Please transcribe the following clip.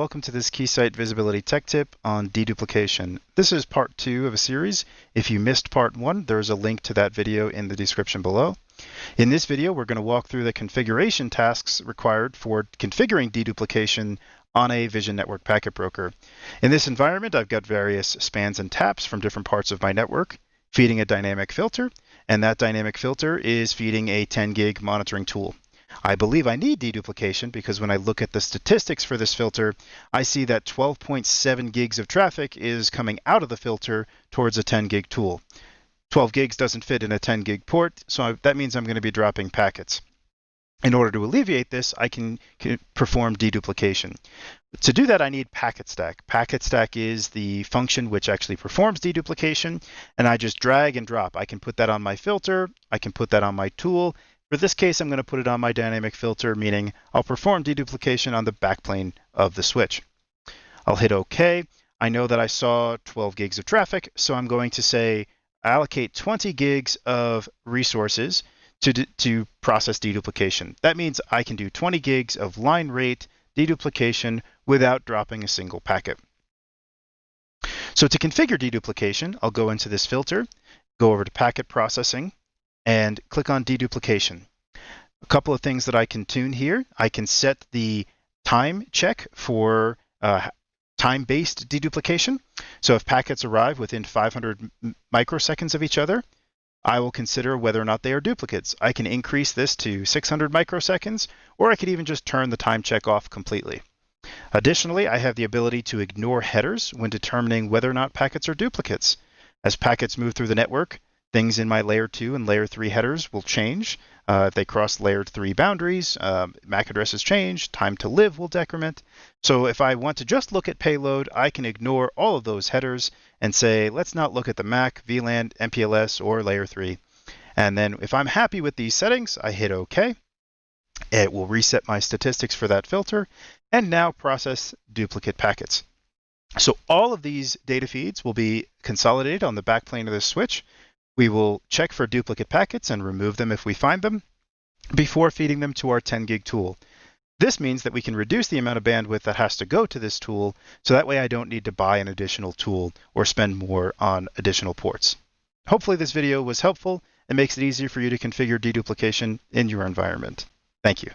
welcome to this Keysight Visibility Tech Tip on deduplication. This is part 2 of a series. If you missed part 1, there's a link to that video in the description below. In this video, we're going to walk through the configuration tasks required for configuring deduplication on a Vision Network Packet Broker. In this environment, I've got various spans and taps from different parts of my network, feeding a dynamic filter, and that dynamic filter is feeding a 10 gig monitoring tool. I believe I need deduplication because when I look at the statistics for this filter, I see that 12.7 gigs of traffic is coming out of the filter towards a 10 gig tool. 12 gigs doesn't fit in a 10 gig port, so that means I'm going to be dropping packets. In order to alleviate this, I can perform deduplication. To do that, I need packet stack. Packet stack is the function which actually performs deduplication, and I just drag and drop. I can put that on my filter, I can put that on my tool. For this case, I'm going to put it on my dynamic filter, meaning I'll perform deduplication on the backplane of the switch. I'll hit OK. I know that I saw 12 gigs of traffic, so I'm going to say allocate 20 gigs of resources to process deduplication. That means I can do 20 gigs of line rate deduplication without dropping a single packet. So to configure deduplication, I'll go into this filter, go over to packet processing, and click on deduplication. A couple of things that I can tune here. I can set the time check for time-based deduplication. So if packets arrive within 500 microseconds of each other, I will consider whether or not they are duplicates. I can increase this to 600 microseconds, or I could even just turn the time check off completely. Additionally, I have the ability to ignore headers when determining whether or not packets are duplicates. As packets move through the network, things in my layer 2 and layer 3 headers will change. If they cross layer 3 boundaries, MAC addresses change, time to live will decrement. So if I want to just look at payload, I can ignore all of those headers and say, let's not look at the MAC, VLAN, MPLS, or layer 3. And then if I'm happy with these settings, I hit OK. It will reset my statistics for that filter and now process duplicate packets. So all of these data feeds will be consolidated on the backplane of this switch. We will check for duplicate packets and remove them if we find them before feeding them to our 10 gig tool. This means that we can reduce the amount of bandwidth that has to go to this tool, so that way I don't need to buy an additional tool or spend more on additional ports. Hopefully this video was helpful and makes it easier for you to configure deduplication in your environment. Thank you.